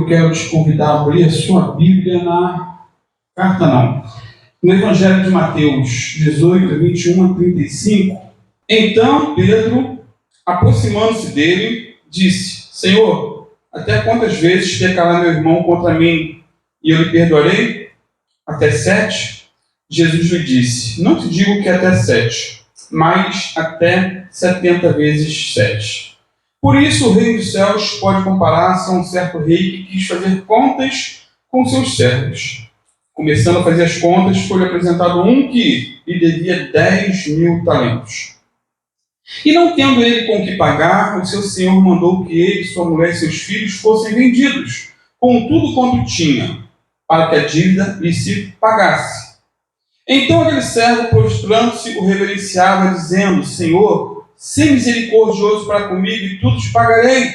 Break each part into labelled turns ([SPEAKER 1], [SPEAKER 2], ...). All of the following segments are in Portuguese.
[SPEAKER 1] quero te convidar a abrir a sua Bíblia na carta não. No Evangelho de Mateus 18, 21 a 35. Então Pedro, aproximando-se dele, disse: Senhor, até quantas vezes pecará meu irmão contra mim e eu lhe perdoarei? Até 7? Jesus lhe disse: Não te digo que até 7, mas até 70 vezes 7. Por isso o reino dos céus pode comparar-se a um certo rei que quis fazer contas com seus servos. Começando a fazer as contas, foi-lhe apresentado um que lhe devia 10.000 talentos. E não tendo ele com que pagar, o seu senhor mandou que ele, sua mulher e seus filhos fossem vendidos, com tudo quanto tinha, para que a dívida lhe se pagasse. Então aquele servo, prostrando-se, o reverenciava, dizendo: Senhor, sê misericordioso para comigo e tudo te pagarei.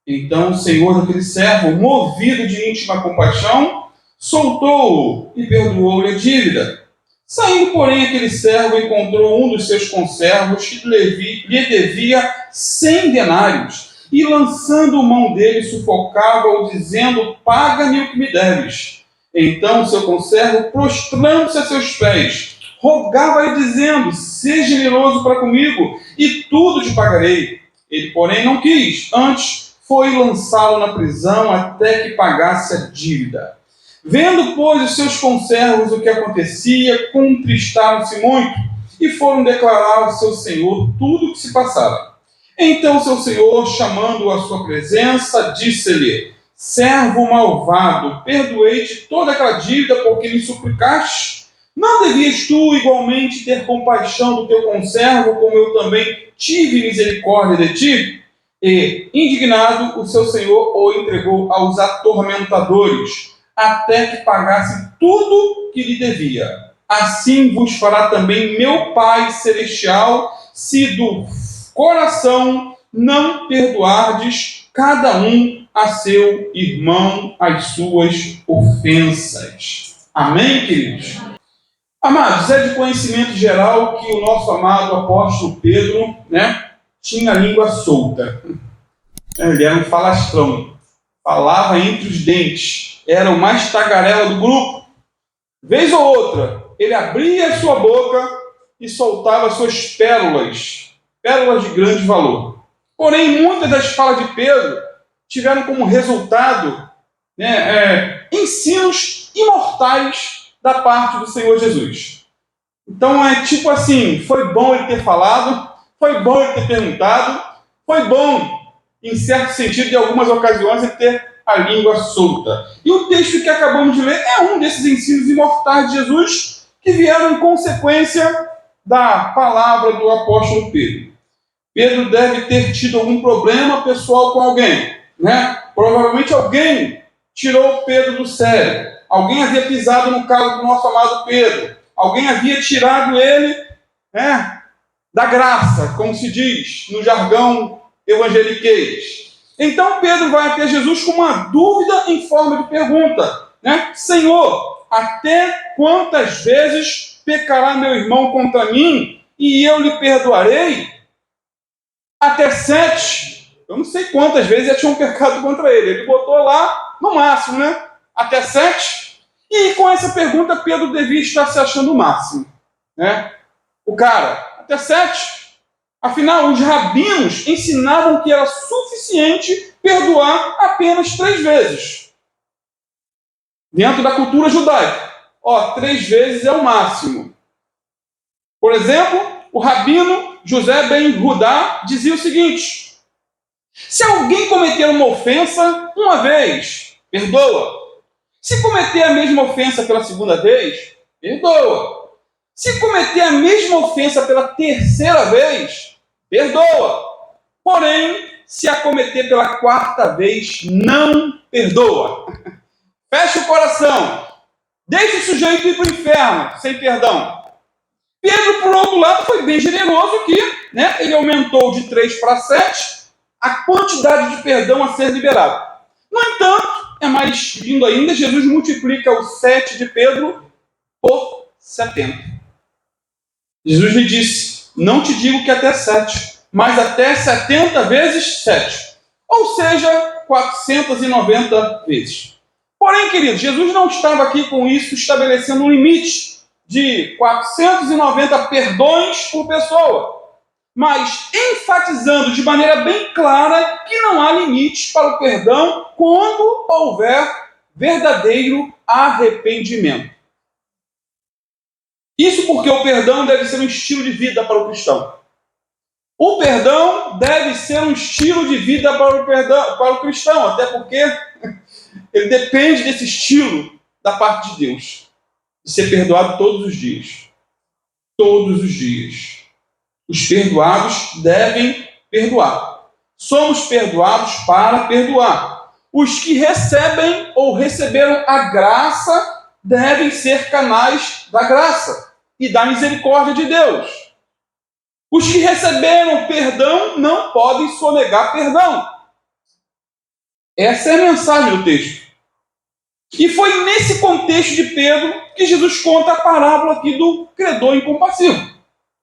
[SPEAKER 1] Então o senhor daquele servo, movido de íntima compaixão, soltou-o e perdoou-lhe a dívida. Saindo, porém, aquele servo encontrou um dos seus conservos que lhe devia 100 denários, e lançando mão dele, sufocava-o, dizendo: Paga-me o que me deves. Então seu conservo, prostrando-se a seus pés, rogava-lhe, dizendo: Seja generoso para comigo, e tudo te pagarei. Ele, porém, não quis, antes foi lançá-lo na prisão até que pagasse a dívida. Vendo, pois, os seus conservos o que acontecia, contristaram-se muito e foram declarar ao seu senhor tudo o que se passara. Então seu senhor, chamando-o à sua presença, disse-lhe: Servo malvado, perdoei-te toda aquela dívida porque me suplicaste. Não devias tu igualmente ter compaixão do teu conservo, como eu também tive misericórdia de ti? E, indignado, o seu senhor o entregou aos atormentadores, até que pagasse tudo que lhe devia. Assim vos fará também meu Pai Celestial, se do coração não perdoardes cada um a seu irmão as suas ofensas. Amém, queridos? Amados, é de conhecimento geral que o nosso amado apóstolo Pedro, tinha a língua solta. Ele era um falastrão. Falava entre os dentes. Era o mais tagarela do grupo. Vez ou outra, ele abria a sua boca e soltava suas pérolas. Pérolas de grande valor. Porém, muitas das falas de Pedro tiveram como resultado ensinos imortais da parte do Senhor Jesus. Então é tipo assim: foi bom ele ter falado, foi bom ele ter perguntado, foi bom, em certo sentido, em algumas ocasiões, ele ter a língua solta. E o texto que acabamos de ler é um desses ensinos imortais de Jesus que vieram em consequência da palavra do apóstolo Pedro. Pedro deve ter tido algum problema pessoal com alguém, Provavelmente alguém tirou Pedro do sério. Alguém havia pisado no calo do nosso amado Pedro. Alguém havia tirado ele da graça, como se diz no jargão evangeliquez. Então Pedro vai até Jesus com uma dúvida em forma de pergunta. Senhor, até quantas vezes pecará meu irmão contra mim e eu lhe perdoarei? Até 7. Eu não sei quantas vezes já tinham pecado contra ele. Ele botou lá no máximo, até 7. E com essa pergunta Pedro devia estar se achando o máximo. O cara, até 7. Afinal, os rabinos ensinavam que era suficiente perdoar apenas 3 vezes. Dentro da cultura judaica. 3 vezes é o máximo. Por exemplo, o rabino José ben Judá dizia o seguinte: se alguém cometer uma ofensa uma vez, perdoa. Se cometer a mesma ofensa pela segunda vez, perdoa. Se cometer a mesma ofensa pela terceira vez, perdoa. Porém, se a cometer pela 4ª vez, não perdoa. Fecha o coração. Deixa o sujeito ir para o inferno, sem perdão. Pedro, por outro lado, foi bem generoso aqui. Ele aumentou de 3 para 7 a quantidade de perdão a ser liberado. No entanto, é mais lindo ainda, Jesus multiplica o 7 de Pedro por 70. Jesus lhe disse: não te digo que até 7, mas até 70 vezes 7. Ou seja, 490 vezes. Porém, queridos, Jesus não estava aqui com isso estabelecendo um limite de 490 perdões por pessoa, mas enfatizando de maneira bem clara que não há limites para o perdão quando houver verdadeiro arrependimento. Isso porque o perdão deve ser um estilo de vida para o cristão. O perdão deve ser um estilo de vida para o cristão, até porque ele depende desse estilo da parte de Deus, de ser perdoado todos os dias. Todos os dias. Os perdoados devem perdoar. Somos perdoados para perdoar. Os que recebem ou receberam a graça devem ser canais da graça e da misericórdia de Deus. Os que receberam perdão não podem sonegar perdão. Essa é a mensagem do texto. E foi nesse contexto de Pedro que Jesus conta a parábola aqui do credor incompassivo.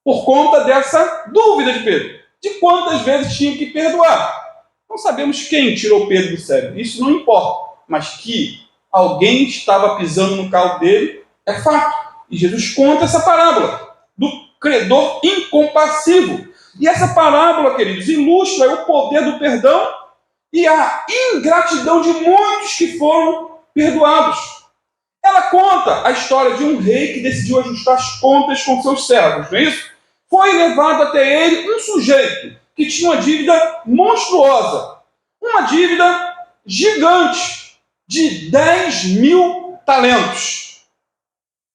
[SPEAKER 1] Por conta dessa dúvida de Pedro. De quantas vezes tinha que perdoar. Não sabemos quem tirou Pedro do sério. Isso não importa. Mas que alguém estava pisando no calo dele é fato. E Jesus conta essa parábola do credor incompassivo. E essa parábola, queridos, ilustra o poder do perdão e a ingratidão de muitos que foram perdoados. Ela conta a história de um rei que decidiu ajustar as contas com seus servos, não é isso? Foi levado até ele um sujeito que tinha uma dívida monstruosa, uma dívida gigante de 10.000 talentos.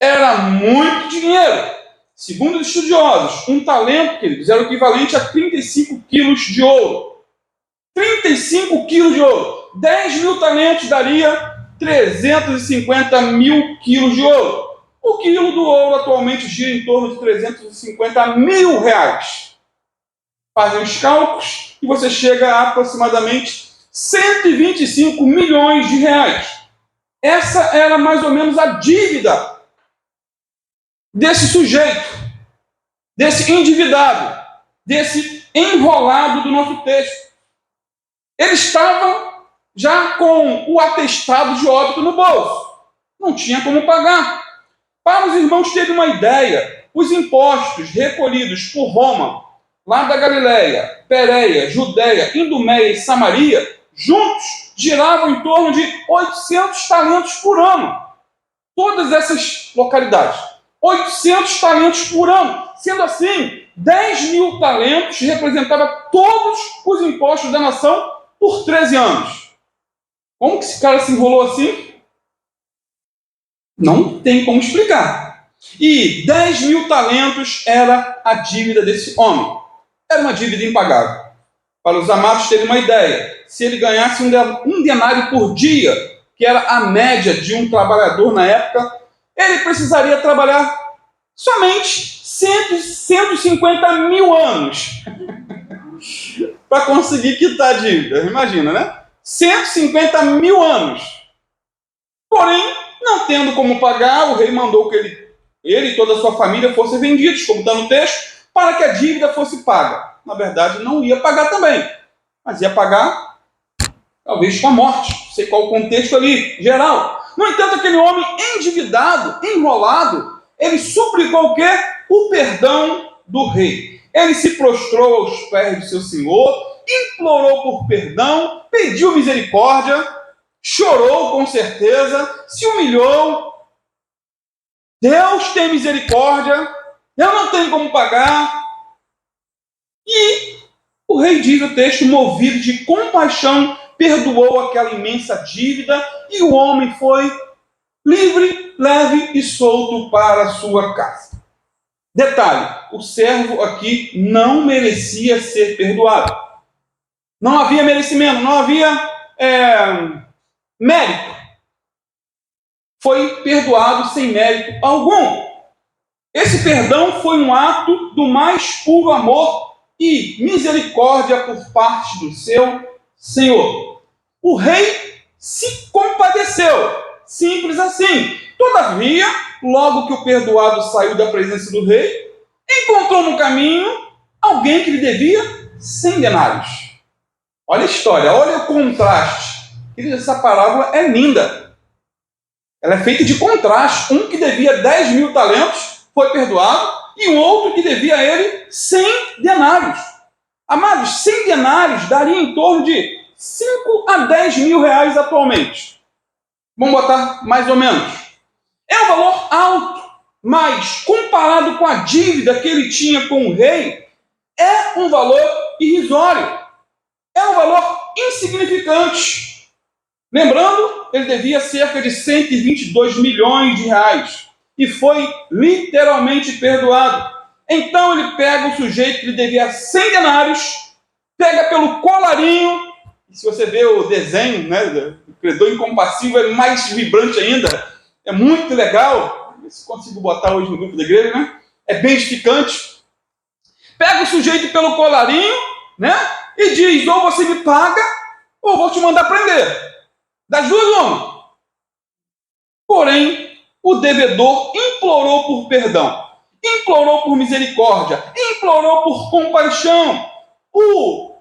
[SPEAKER 1] Era muito dinheiro. Segundo os estudiosos, um talento, queridos, era o equivalente a 35 quilos de ouro. 35 quilos de ouro. 10.000 talentos daria 350 mil quilos de ouro. O quilo do ouro atualmente gira em torno de 350 mil reais. Fazem os cálculos e você chega a aproximadamente 125 milhões de reais. Essa era mais ou menos a dívida desse sujeito, desse endividado, desse enrolado do nosso texto. Ele estava já com o atestado de óbito no bolso. Não tinha como pagar. Para os irmãos terem uma ideia, os impostos recolhidos por Roma, lá da Galileia, Pérea, Judeia, Idumeia e Samaria, juntos giravam em torno de 800 talentos por ano. Todas essas localidades. 800 talentos por ano. Sendo assim, 10.000 talentos representava todos os impostos da nação por 13 anos. Como que esse cara se enrolou assim? Não tem como explicar. E 10.000 talentos era a dívida desse homem. Era uma dívida impagável. Para os amados terem uma ideia, se ele ganhasse um denário por dia, que era a média de um trabalhador na época, ele precisaria trabalhar somente 150 mil anos para conseguir quitar a dívida. Imagina, né? 150 mil anos. Porém, não tendo como pagar, o rei mandou que ele e toda a sua família fossem vendidos, como está no texto, para que a dívida fosse paga. Na verdade, não ia pagar também, mas ia pagar, talvez, com a morte. Não sei qual o contexto ali, geral. No entanto, aquele homem endividado, enrolado, ele suplicou o quê? O perdão do rei. Ele se prostrou aos pés do seu senhor, implorou por perdão, pediu misericórdia, chorou com certeza, se humilhou. Deus tem misericórdia, eu não tenho como pagar. E o rei diz o texto, movido de compaixão, perdoou aquela imensa dívida e o homem foi livre, leve e solto para a sua casa. Detalhe, o servo aqui não merecia ser perdoado. Não havia merecimento, não havia mérito. Foi perdoado sem mérito algum. Esse perdão foi um ato do mais puro amor e misericórdia por parte do seu Senhor. O rei se compadeceu. Simples assim. Todavia, logo que o perdoado saiu da presença do rei, encontrou no caminho alguém que lhe devia 100 denários. Olha a história, olha o contraste. Queridos, essa parábola é linda. Ela é feita de contraste. Um que devia 10 mil talentos foi perdoado, e um outro que devia a ele 100 denários. Amados, 100 denários daria em torno de 5 a 10 mil reais atualmente. Vamos botar mais ou menos. É um valor alto, mas comparado com a dívida que ele tinha com o rei, é um valor irrisório. É um valor insignificante. Lembrando, ele devia cerca de 122 milhões de reais e foi literalmente perdoado. Então ele pega o sujeito que lhe devia 100 denários, pega pelo colarinho, e se você vê o desenho, né, do credor incompassível, é mais vibrante ainda, é muito legal. Vê se consigo botar hoje no grupo da igreja, né? É bem edificante. Pega o sujeito pelo colarinho, né, e diz: ou você me paga, ou vou te mandar prender. Das duas, uma. Porém, o devedor implorou por perdão, implorou por misericórdia, implorou por compaixão. O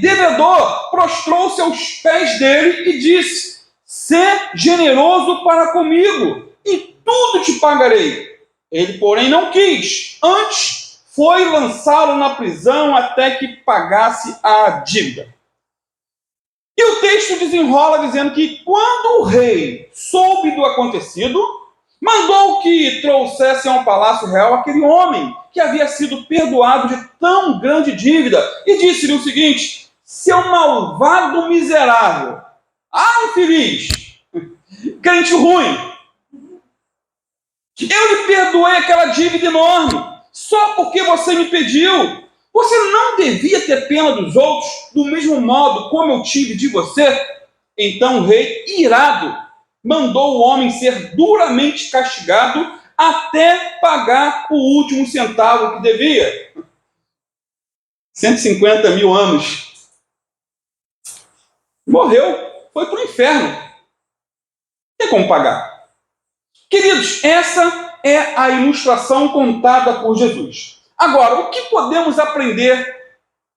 [SPEAKER 1] devedor prostrou-se aos pés dele e disse: sê generoso para comigo, e tudo te pagarei. Ele, porém, não quis. Antes, foi lançá-lo na prisão até que pagasse a dívida. E o texto desenrola dizendo que quando o rei soube do acontecido, mandou que trouxessem ao palácio real aquele homem que havia sido perdoado de tão grande dívida e disse-lhe o seguinte: seu malvado miserável, infeliz, crente ruim, eu lhe perdoei aquela dívida enorme só porque você me pediu. Você não devia ter pena dos outros do mesmo modo como eu tive de você? Então o rei, irado, mandou o homem ser duramente castigado até pagar o último centavo que devia. 150 mil anos. Morreu, foi para o inferno. Não tem como pagar. Queridos, essa é a ilustração contada por Jesus. Agora, o que podemos aprender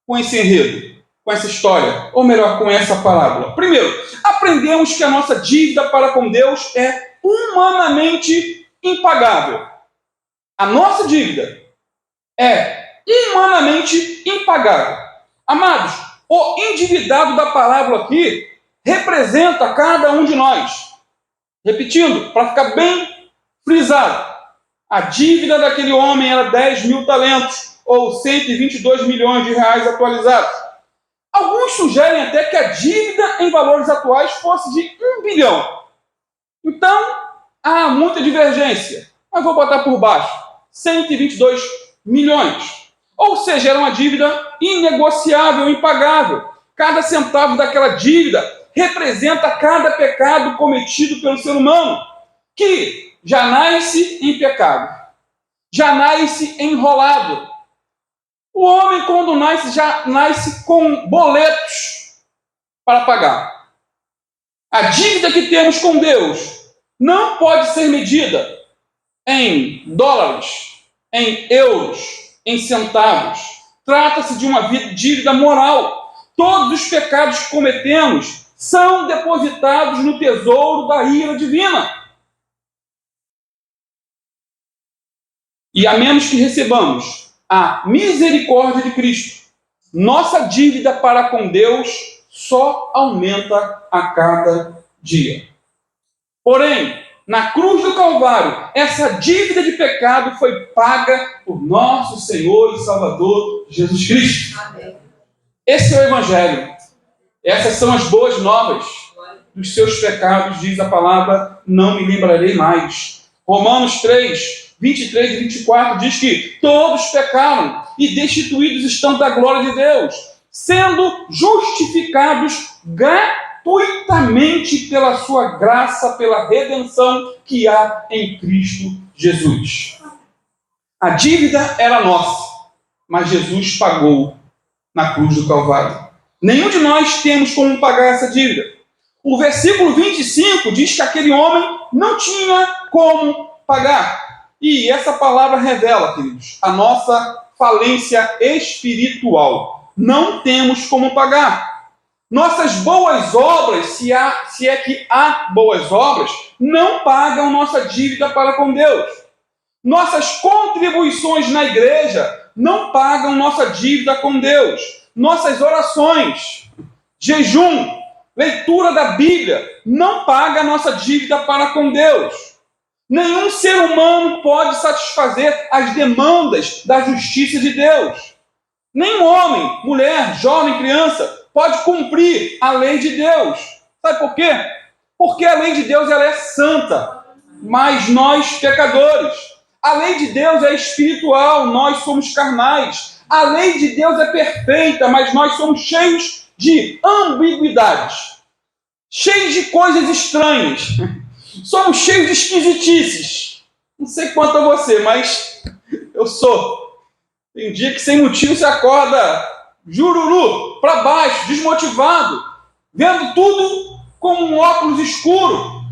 [SPEAKER 1] com esse enredo, com essa história, ou melhor, com essa parábola? Primeiro, aprendemos que a nossa dívida para com Deus é humanamente impagável. A nossa dívida é humanamente impagável. Amados, o endividado da parábola aqui representa cada um de nós. Repetindo, para ficar bem frisado, a dívida daquele homem era 10 mil talentos, ou 122 milhões de reais atualizados. Alguns sugerem até que a dívida em valores atuais fosse de 1 bilhão. Então, há muita divergência, mas vou botar por baixo: 122 milhões. Ou seja, era uma dívida inegociável, impagável. Cada centavo daquela dívida representa cada pecado cometido pelo ser humano, que já nasce em pecado, já nasce enrolado. O homem, quando nasce, já nasce com boletos para pagar. A dívida que temos com Deus não pode ser medida em dólares, em euros, em centavos. Trata-se de uma dívida moral. Todos os pecados que cometemos são depositados no tesouro da ira divina. E a menos que recebamos a misericórdia de Cristo, nossa dívida para com Deus só aumenta a cada dia. Porém, na cruz do Calvário, essa dívida de pecado foi paga por nosso Senhor e Salvador Jesus Cristo. Amém. Esse é o Evangelho. Essas são as boas novas. Dos seus pecados, diz a palavra, não me lembrarei mais. Romanos 3, 23 e 24 diz que todos pecaram e destituídos estão da glória de Deus, sendo justificados gratuitamente pela sua graça, pela redenção que há em Cristo Jesus. A dívida era nossa, mas Jesus pagou na cruz do Calvário. Nenhum de nós temos como pagar essa dívida. O versículo 25 diz que aquele homem não tinha como pagar. E essa palavra revela, queridos, a nossa falência espiritual. não temos como pagar. Nossas boas obras, se é que há boas obras, não pagam nossa dívida para com Deus. Nossas contribuições na igreja não pagam nossa dívida com Deus. Nossas orações, jejum, leitura da Bíblia não paga a nossa dívida para com Deus. Nenhum ser humano pode satisfazer as demandas da justiça de Deus. Nenhum homem, mulher, jovem, criança pode cumprir a lei de Deus. Sabe por quê? Porque a lei de Deus ela é santa, mas nós pecadores. A lei de Deus é espiritual, nós somos carnais. A lei de Deus é perfeita, mas nós somos cheios de ambiguidades, cheios de coisas estranhas. Somos cheios de esquisitices. Não sei quanto a você, mas eu sou. Tem dia que sem motivo você acorda jururu, para baixo, desmotivado, vendo tudo com um óculos escuro.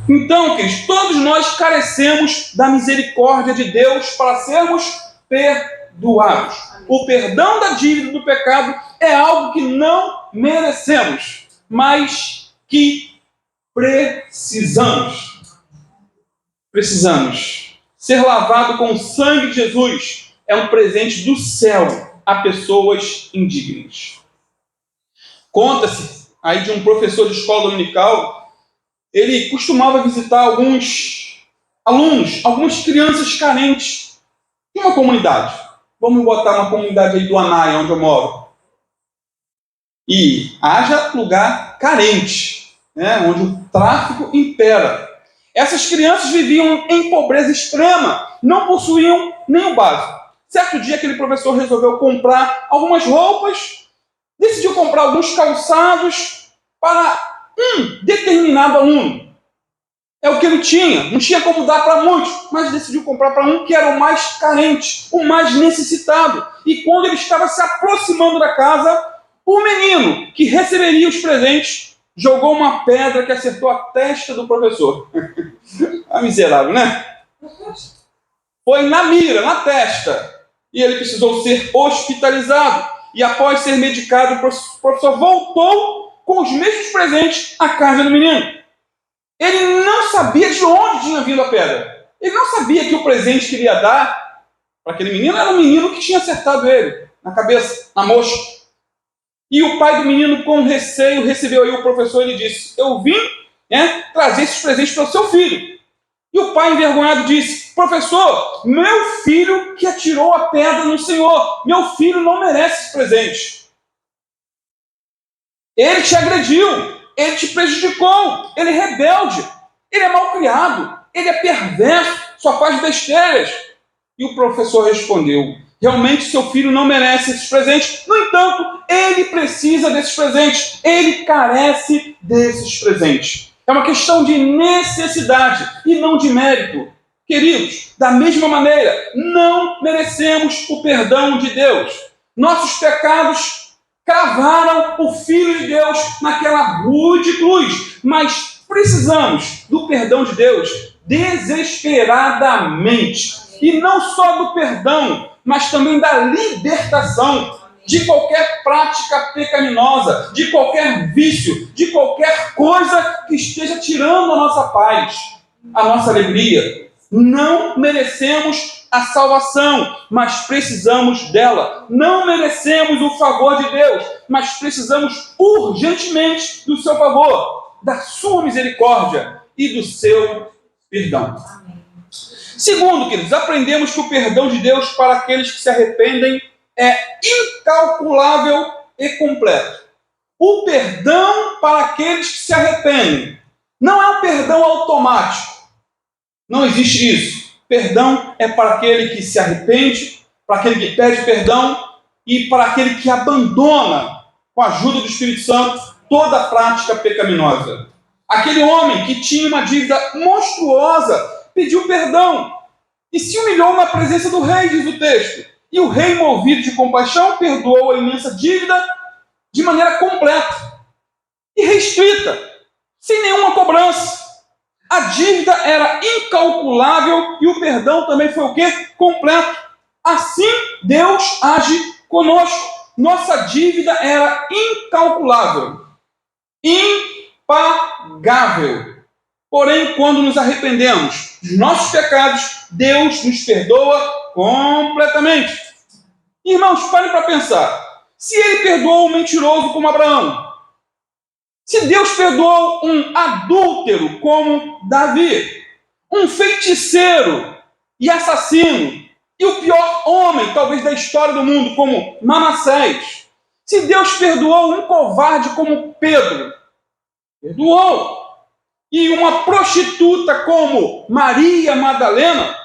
[SPEAKER 1] Então, queridos, todos nós carecemos da misericórdia de Deus para sermos perdoados. O perdão da dívida do pecado é algo que não merecemos, mas que precisamos. Precisamos. Ser lavado com o sangue de Jesus é um presente do céu a pessoas indignas. Conta-se aí de um professor de escola dominical. Ele costumava visitar alguns alunos, algumas crianças carentes de uma comunidade. Vamos botar uma comunidade aí do Anaia, onde eu moro. E haja lugar carente, né, onde o tráfico impera. Essas crianças viviam em pobreza extrema, não possuíam nem o básico. Certo dia, aquele professor resolveu comprar algumas roupas, decidiu comprar alguns calçados para um determinado aluno. É o que ele tinha, não tinha como dar para muitos, mas decidiu comprar para um que era o mais carente, o mais necessitado. E quando ele estava se aproximando da casa, o menino que receberia os presentes jogou uma pedra que acertou a testa do professor. Ah, miserável, né? Foi na mira, na testa. E ele precisou ser hospitalizado. E após ser medicado, o professor voltou com os mesmos presentes à casa do menino. Ele não sabia de onde tinha vindo a pedra. Ele não sabia que o presente que ele ia dar para aquele menino era um menino que tinha acertado ele na cabeça, na mocha. E o pai do menino, com receio, recebeu aí o professor e lhe disse: eu vim trazer esses presentes para o seu filho. E o pai, envergonhado, disse: professor, meu filho que atirou a pedra no senhor, meu filho não merece esse presente. Ele te agrediu, ele te prejudicou, ele é rebelde, ele é mal criado, ele é perverso, só faz besteiras. E o professor respondeu: realmente seu filho não merece esses presentes, no entanto, ele precisa desses presentes, ele carece desses presentes. É uma questão de necessidade e não de mérito. Queridos, da mesma maneira, não merecemos o perdão de Deus. Nossos pecados cravaram o Filho de Deus naquela rude cruz, mas precisamos do perdão de Deus desesperadamente. E não só do perdão, mas também da libertação de qualquer prática pecaminosa, de qualquer vício, de qualquer coisa que esteja tirando a nossa paz, a nossa alegria. Não merecemos a salvação, mas precisamos dela. Não merecemos o favor de Deus, mas precisamos urgentemente do seu favor, da sua misericórdia e do seu perdão. Segundo, queridos, aprendemos que o perdão de Deus para aqueles que se arrependem é incalculável e completo. O perdão para aqueles que se arrependem não é um perdão automático. Não existe isso. Perdão é para aquele que se arrepende, para aquele que pede perdão e para aquele que abandona, com a ajuda do Espírito Santo, toda a prática pecaminosa. Aquele homem que tinha uma dívida monstruosa pediu perdão e se humilhou na presença do rei, diz o texto. E o rei, movido de compaixão, perdoou a imensa dívida de maneira completa e restrita, sem nenhuma cobrança. A dívida era incalculável e o perdão também foi o quê? Completo. Assim, Deus age conosco. Nossa dívida era incalculável, impagável. Porém, quando nos arrependemos dos nossos pecados, Deus nos perdoa completamente. Irmãos, parem para pensar. Se ele perdoou um mentiroso como Abraão, se Deus perdoou um adúltero como Davi, um feiticeiro e assassino, e o pior homem, talvez, da história do mundo, como Manassés, se Deus perdoou um covarde como Pedro, perdoou, e uma prostituta como Maria Madalena,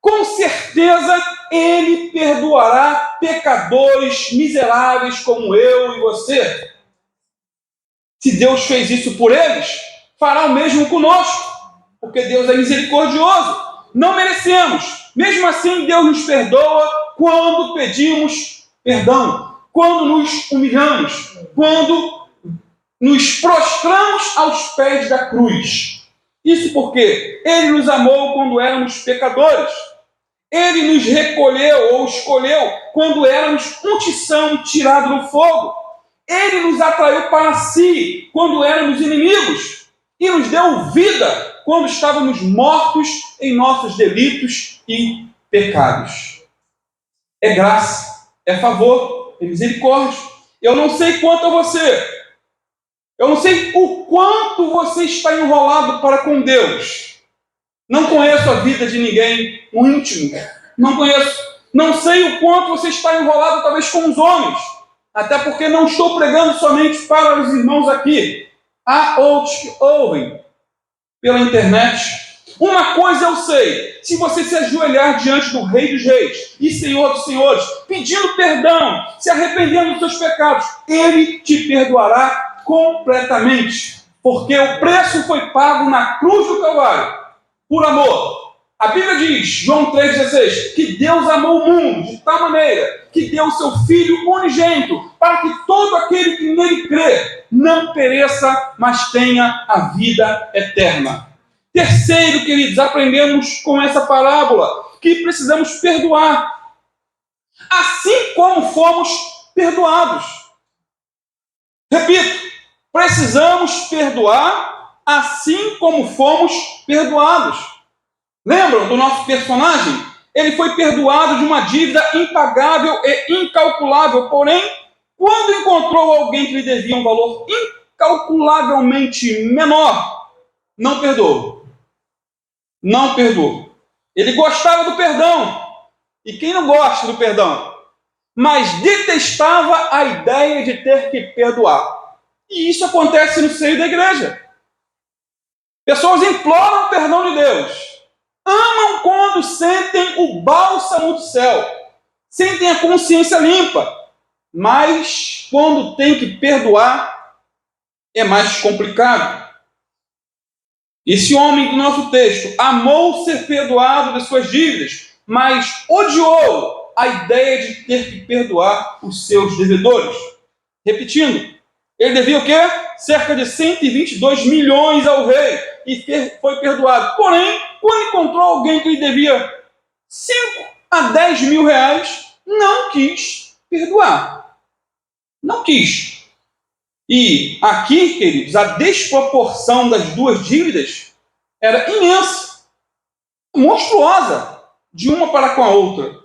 [SPEAKER 1] com certeza ele perdoará pecadores miseráveis como eu e você. Se Deus fez isso por eles, fará o mesmo conosco, porque Deus é misericordioso. Não merecemos. Mesmo assim, Deus nos perdoa quando pedimos perdão, quando nos humilhamos, quando nos prostramos aos pés da cruz. Isso porque Ele nos amou quando éramos pecadores. Ele nos recolheu ou escolheu quando éramos um tição tirado no fogo. Ele nos atraiu para si quando éramos inimigos e nos deu vida quando estávamos mortos em nossos delitos e pecados. É graça, é favor, é misericórdia. Eu não sei quanto a você. Eu não sei o quanto você está enrolado para com Deus. Não conheço a vida de ninguém, o íntimo. Não conheço. Não sei o quanto você está enrolado, talvez, com os homens. Até porque não estou pregando somente para os irmãos aqui. Há outros que ouvem pela internet. Uma coisa eu sei: se você se ajoelhar diante do Rei dos Reis e Senhor dos Senhores, pedindo perdão, se arrependendo dos seus pecados, Ele te perdoará completamente. Porque o preço foi pago na cruz do Calvário, por amor. A Bíblia diz, João 3,16, que Deus amou o mundo de tal maneira que deu o seu Filho unigênito para que todo aquele que nele crê não pereça, mas tenha a vida eterna. Terceiro, queridos, aprendemos com essa parábola que precisamos perdoar, assim como fomos perdoados. Repito, precisamos perdoar assim como fomos perdoados. Lembram do nosso personagem? Ele foi perdoado de uma dívida impagável e incalculável, porém, quando encontrou alguém que lhe devia um valor incalculavelmente menor, não perdoou. Não perdoou. Ele gostava do perdão. E quem não gosta do perdão? Mas detestava a ideia de ter que perdoar. E isso acontece no seio da igreja. Pessoas imploram o perdão de Deus. Amam quando sentem o bálsamo do céu, sentem a consciência limpa, mas quando tem que perdoar, é mais complicado. Esse homem do nosso texto amou ser perdoado das suas dívidas, mas odiou a ideia de ter que perdoar os seus devedores. Repetindo, ele devia o quê? Cerca de 122 milhões ao rei e foi perdoado. Porém, quando encontrou alguém que lhe devia 5 a 10 mil reais, não quis perdoar. Não quis. E aqui, queridos, a desproporção das duas dívidas era imensa, monstruosa, de uma para com a outra.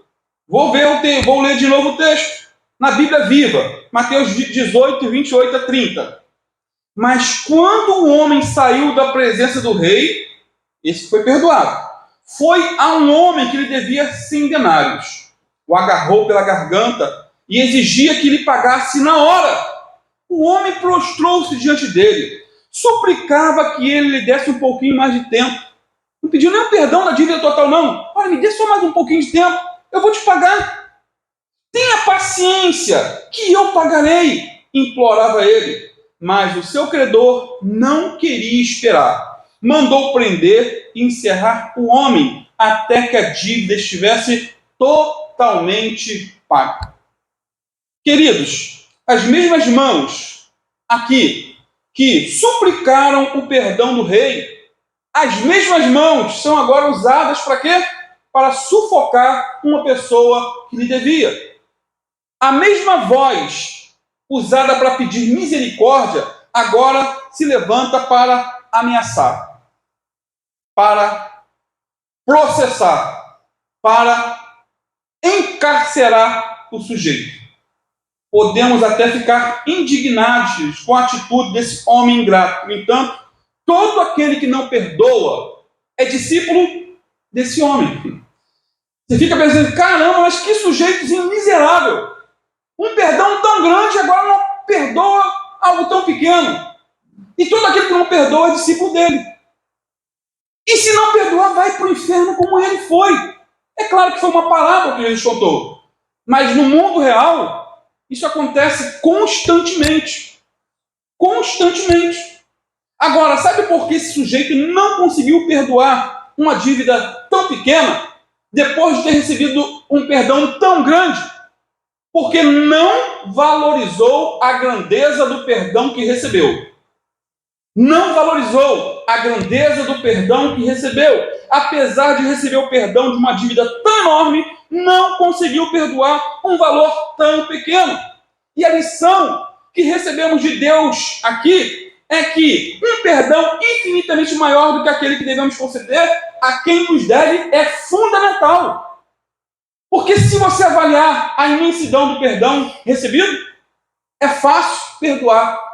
[SPEAKER 1] Vou ler de novo o texto. Na Bíblia Viva, Mateus 18, 28 a 30. Mas quando o homem saiu da presença do rei, esse foi perdoado. Foi a um homem que lhe devia 100 denários. O agarrou pela garganta e exigia que lhe pagasse na hora. O homem prostrou-se diante dele, suplicava que ele lhe desse um pouquinho mais de tempo. Não pediu nem o perdão da dívida total, não. Olha, me dê só mais um pouquinho de tempo, eu vou te pagar. Tenha paciência, que eu pagarei, implorava ele. Mas o seu credor não queria esperar. Mandou prender e encerrar o homem até que a dívida estivesse totalmente paga. Queridos, as mesmas mãos aqui que suplicaram o perdão do rei, as mesmas mãos são agora usadas para quê? Para sufocar uma pessoa que lhe devia. A mesma voz usada para pedir misericórdia agora se levanta para ameaçar, para processar, para encarcerar o sujeito. Podemos até ficar indignados com a atitude desse homem ingrato. No entanto, todo aquele que não perdoa é discípulo desse homem. Você fica pensando, caramba, mas que sujeitozinho miserável. Um perdão tão grande agora não perdoa algo tão pequeno. E todo aquele que não perdoa é discípulo dele. E se não perdoar, vai para o inferno como ele foi. É claro que foi uma parábola que Jesus contou. Mas no mundo real, isso acontece constantemente. Constantemente. Agora, sabe por que esse sujeito não conseguiu perdoar uma dívida tão pequena, depois de ter recebido um perdão tão grande? Porque não valorizou a grandeza do perdão que recebeu. Não valorizou a grandeza do perdão que recebeu. Apesar de receber o perdão de uma dívida tão enorme, não conseguiu perdoar um valor tão pequeno. E a lição que recebemos de Deus aqui é que um perdão infinitamente maior do que aquele que devemos conceder a quem nos deve é fundamental. Porque se você avaliar a imensidão do perdão recebido, é fácil perdoar.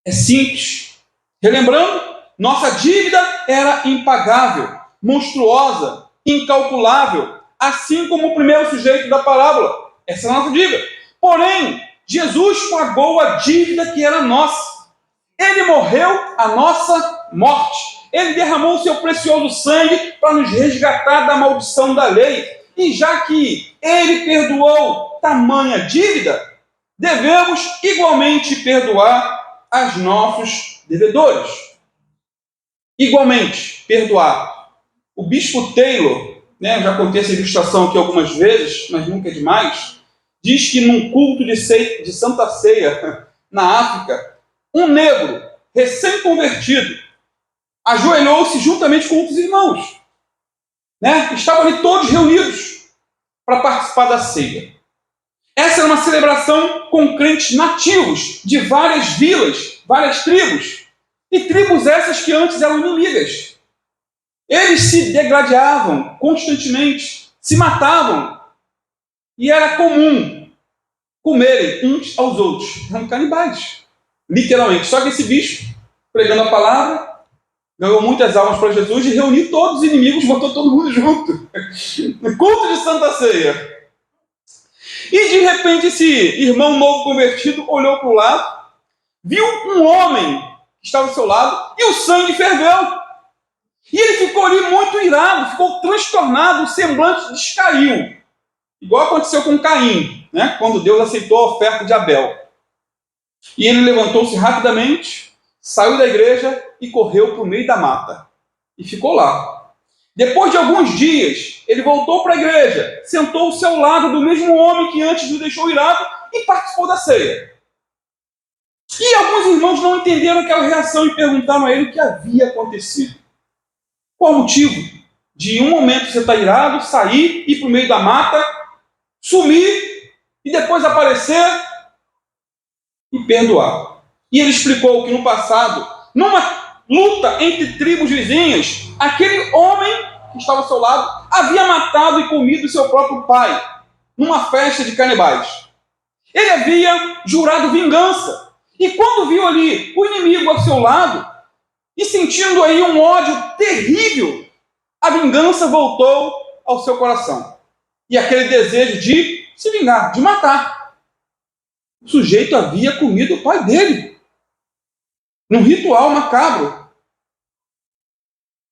[SPEAKER 1] É simples. Relembrando, nossa dívida era impagável, monstruosa, incalculável, assim como o primeiro sujeito da parábola. Essa é a nossa dívida. Porém, Jesus pagou a dívida que era nossa. Ele morreu a nossa morte. Ele derramou o seu precioso sangue para nos resgatar da maldição da lei. E já que ele perdoou tamanha dívida, devemos igualmente perdoar aos nossos devedores. Igualmente, perdoar. O bispo Taylor, já contei essa ilustração aqui algumas vezes, mas nunca é demais, diz que num culto de Santa Ceia, na África, um negro, recém-convertido, ajoelhou-se juntamente com outros irmãos. Estavam ali todos reunidos para participar da ceia. Essa era uma celebração com crentes nativos de várias vilas, várias tribos. E tribos essas que antes eram inimigas. Eles se degladiavam constantemente, se matavam. E era comum comerem uns aos outros. Eram canibais, literalmente. Só que esse bispo, pregando a palavra, ganhou muitas almas para Jesus e reuniu todos os inimigos, botou todo mundo junto. No culto de Santa Ceia. E de repente esse irmão novo convertido olhou para o lado, viu um homem que estava ao seu lado e o sangue ferveu. E ele ficou ali muito irado, ficou transtornado, o semblante descaiu. Igual aconteceu com Caim, quando Deus aceitou a oferta de Abel. E ele levantou-se rapidamente, saiu da igreja e correu para o meio da mata. E ficou lá. Depois de alguns dias, ele voltou para a igreja, sentou-se ao lado do mesmo homem que antes o deixou irado e participou da ceia. E alguns irmãos não entenderam aquela reação e perguntaram a ele o que havia acontecido. Qual o motivo de um momento você estar irado, sair, ir para o meio da mata, sumir e depois aparecer e perdoar? E ele explicou que no passado, numa luta entre tribos vizinhas, aquele homem que estava ao seu lado havia matado e comido seu próprio pai numa festa de canibais. Ele havia jurado vingança. E quando viu ali o inimigo ao seu lado, e sentindo aí um ódio terrível, a vingança voltou ao seu coração. E aquele desejo de se vingar, de matar. O sujeito havia comido o pai dele, num ritual macabro.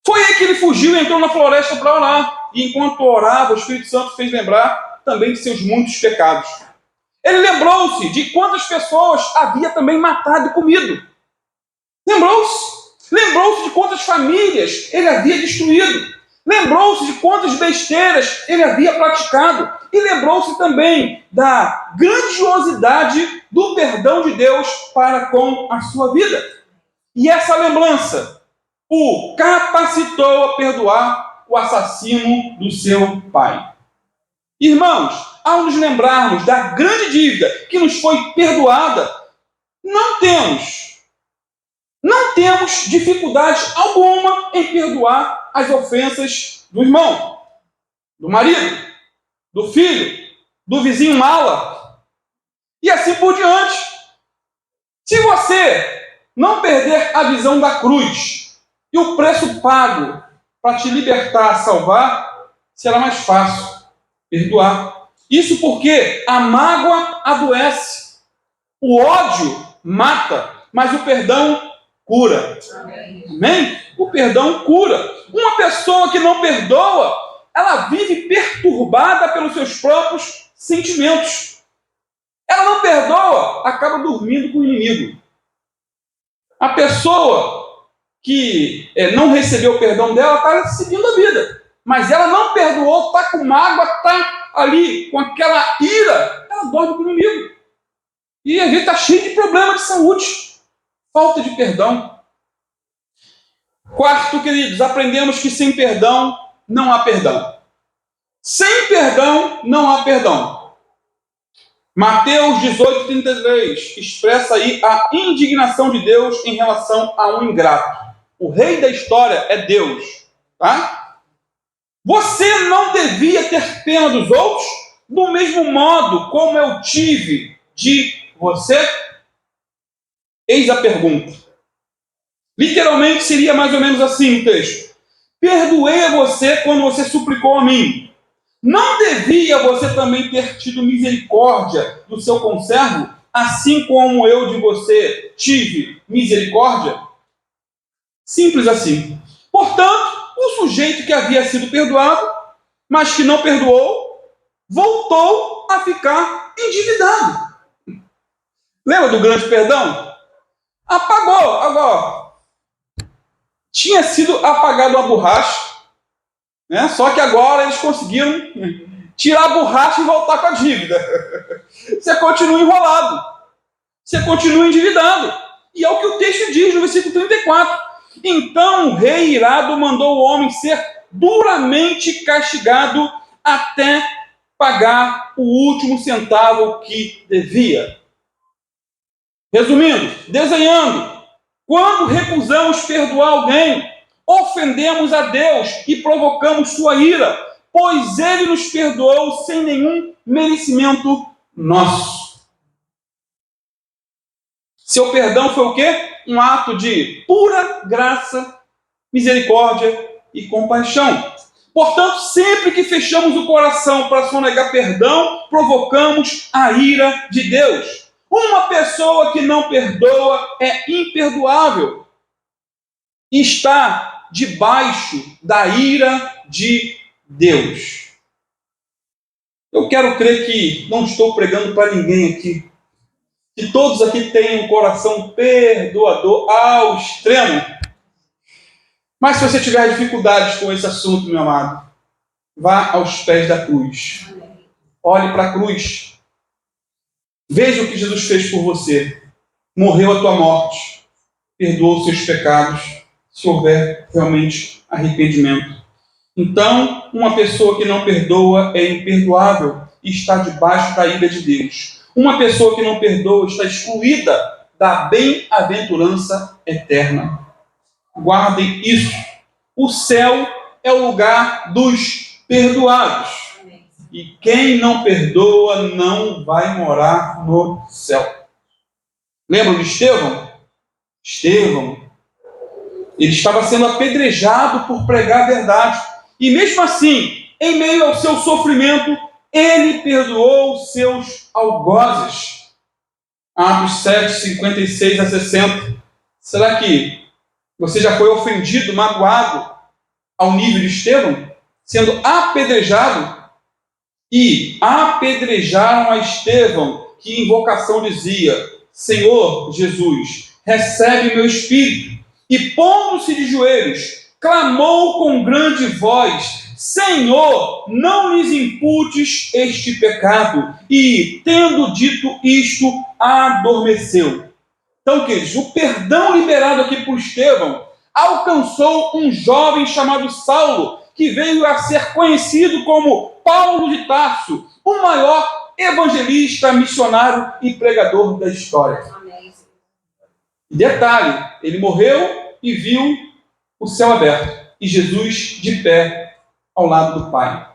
[SPEAKER 1] Foi aí que ele fugiu e entrou na floresta para orar. E enquanto orava, o Espírito Santo fez lembrar também de seus muitos pecados. Ele lembrou-se de quantas pessoas havia também matado e comido. Lembrou-se. Lembrou-se de quantas famílias ele havia destruído. Lembrou-se de quantas besteiras ele havia praticado. E lembrou-se também da grandiosidade do perdão de Deus para com a sua vida. E essa lembrança o capacitou a perdoar o assassino do seu pai. Irmãos, ao nos lembrarmos da grande dívida que nos foi perdoada, não temos dificuldade alguma em perdoar as ofensas do irmão, do marido, do filho, do vizinho mala, e assim por diante. Se você não perder a visão da cruz e o preço pago para te libertar, salvar, será mais fácil perdoar. Isso porque a mágoa adoece, o ódio mata, mas o perdão cura. Amém? O perdão cura. Uma pessoa que não perdoa, ela vive perturbada pelos seus próprios sentimentos. Ela não perdoa, acaba dormindo com o inimigo. A pessoa que não recebeu o perdão dela está seguindo a vida. Mas ela não perdoou, está com mágoa, está ali com aquela ira, ela dorme com o inimigo. E a gente está cheio de problemas de saúde. Falta de perdão. Quarto, queridos, aprendemos que sem perdão não há perdão. Sem perdão não há perdão. Mateus 18:33 expressa aí a indignação de Deus em relação a um ingrato. O rei da história é Deus, tá? Você não devia ter pena dos outros do mesmo modo como eu tive de você? Eis a pergunta. Literalmente seria mais ou menos assim o texto. Perdoei a você quando você suplicou a mim. Não devia você também ter tido misericórdia do seu conservo, assim como eu de você tive misericórdia? Simples assim. Portanto, o sujeito que havia sido perdoado, mas que não perdoou, voltou a ficar endividado. Lembra do grande perdão? Apagou. Agora, tinha sido apagado a borracha, né? Só que agora eles conseguiram tirar a borracha e voltar com a dívida. Você continua enrolado. Você continua endividado. E é o que o texto diz no versículo 34. Então o rei irado mandou o homem ser duramente castigado até pagar o último centavo que devia. Resumindo, desenhando, quando recusamos perdoar alguém, ofendemos a Deus e provocamos sua ira, pois Ele nos perdoou sem nenhum merecimento nosso. Seu perdão foi o quê? Um ato de pura graça, misericórdia e compaixão. Portanto, sempre que fechamos o coração para sonegar perdão, provocamos a ira de Deus. Uma pessoa que não perdoa é imperdoável. Está debaixo da ira de Deus. Eu quero crer que não estou pregando para ninguém aqui. Que todos aqui têm um coração perdoador ao extremo. Mas se você tiver dificuldades com esse assunto, meu amado, vá aos pés da cruz. Olhe para a cruz. Veja o que Jesus fez por você. Morreu a tua morte. Perdoou os seus pecados, se houver realmente arrependimento. Então, uma pessoa que não perdoa é imperdoável e está debaixo da ira de Deus. Uma pessoa que não perdoa está excluída da bem-aventurança eterna. Guardem isso. O céu é o lugar dos perdoados. E quem não perdoa não vai morar no céu. Lembram de Estevão? Estevão, ele estava sendo apedrejado por pregar a verdade. E mesmo assim, em meio ao seu sofrimento, ele perdoou os seus algozes. Atos 7, 56 a 60. Será que você já foi ofendido, magoado, ao nível de Estevão? Sendo apedrejado? E apedrejaram a Estevão, que em vocação dizia: Senhor Jesus, recebe meu espírito. E pondo-se de joelhos, clamou com grande voz: Senhor, não lhes imputes este pecado. E, tendo dito isto, adormeceu. Então, queridos, o perdão liberado aqui por Estevão alcançou um jovem chamado Saulo, que veio a ser conhecido como Paulo de Tarso, o maior evangelista, missionário e pregador da história.
[SPEAKER 2] Amém.
[SPEAKER 1] Detalhe, ele morreu e viu o céu aberto e Jesus de pé ao lado do Pai.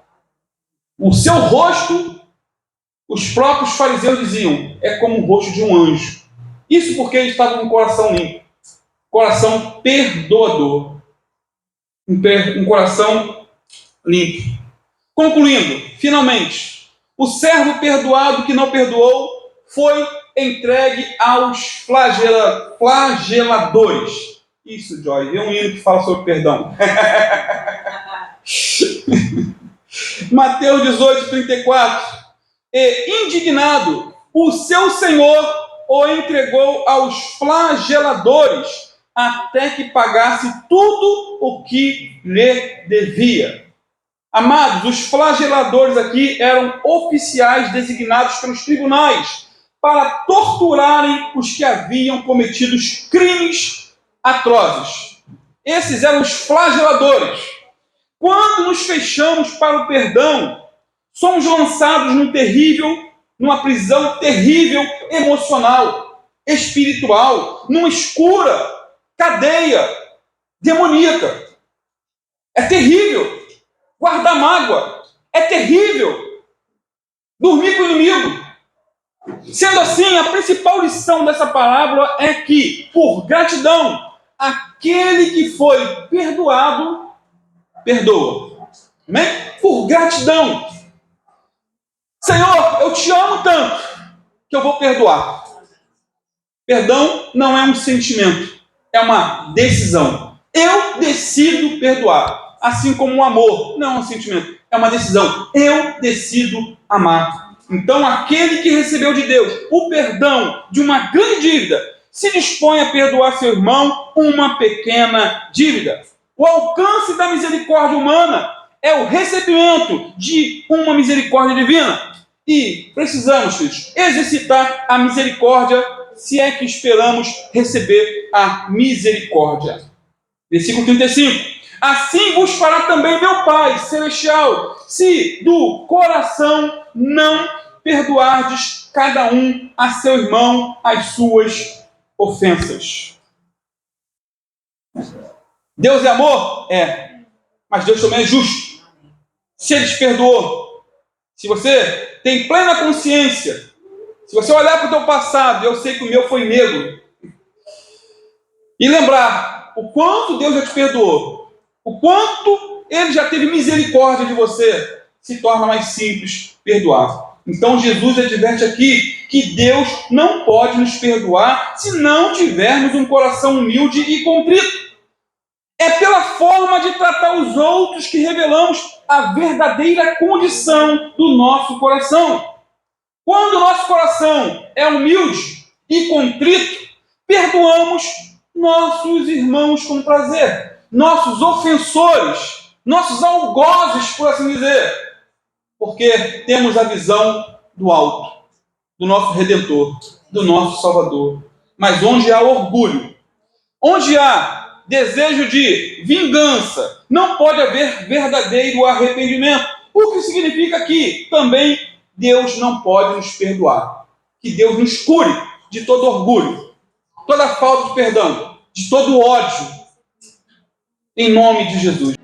[SPEAKER 1] O seu rosto, os próprios fariseus diziam, é como o rosto de um anjo. Isso porque ele estava com o coração limpo, coração perdoador, um coração limpo. Concluindo, finalmente, o servo perdoado que não perdoou foi entregue aos flageladores. Isso, Joy, vê um hino que fala sobre perdão. Mateus 18, 34. E, indignado, o seu senhor o entregou aos flageladores até que pagasse tudo o que lhe devia. Amados, os flageladores aqui eram oficiais designados pelos tribunais para torturarem os que haviam cometido crimes atrozes. Esses eram os flageladores. Quando nos fechamos para o perdão, somos lançados numa prisão terrível emocional, espiritual, numa escura cadeia demoníaca. É terrível. Guardar mágoa é terrível. Dormir com o inimigo. Sendo assim, a principal lição dessa parábola é que, por gratidão, aquele que foi perdoado, perdoa. Amém? Por gratidão. Senhor, eu te amo tanto que eu vou perdoar. Perdão não é um sentimento, é uma decisão. Eu decido perdoar. Assim como o amor não é um sentimento, é uma decisão. Eu decido amar. Então, aquele que recebeu de Deus o perdão de uma grande dívida, se dispõe a perdoar seu irmão uma pequena dívida. O alcance da misericórdia humana é o recebimento de uma misericórdia divina. E precisamos, filhos, exercitar a misericórdia, se é que esperamos receber a misericórdia. Versículo 35. Assim vos fará também meu Pai Celestial, se do coração não perdoardes cada um a seu irmão as suas ofensas. Deus é amor? É. Mas Deus também é justo. Se Ele te perdoou, se você tem plena consciência, se você olhar para o teu passado, eu sei que o meu foi negro, e lembrar o quanto Deus já te perdoou, o quanto Ele já teve misericórdia de você, se torna mais simples perdoar. Então Jesus adverte aqui que Deus não pode nos perdoar se não tivermos um coração humilde e contrito. É pela forma de tratar os outros que revelamos a verdadeira condição do nosso coração. Quando o nosso coração é humilde e contrito, perdoamos nossos irmãos com prazer, nossos ofensores, nossos algozes, por assim dizer, porque temos a visão do alto, do nosso Redentor, do nosso Salvador. Mas onde há orgulho, onde há desejo de vingança, não pode haver verdadeiro arrependimento, o que significa que também Deus não pode nos perdoar. Que Deus nos cure de todo orgulho, toda falta de perdão, de todo ódio, em nome de Jesus.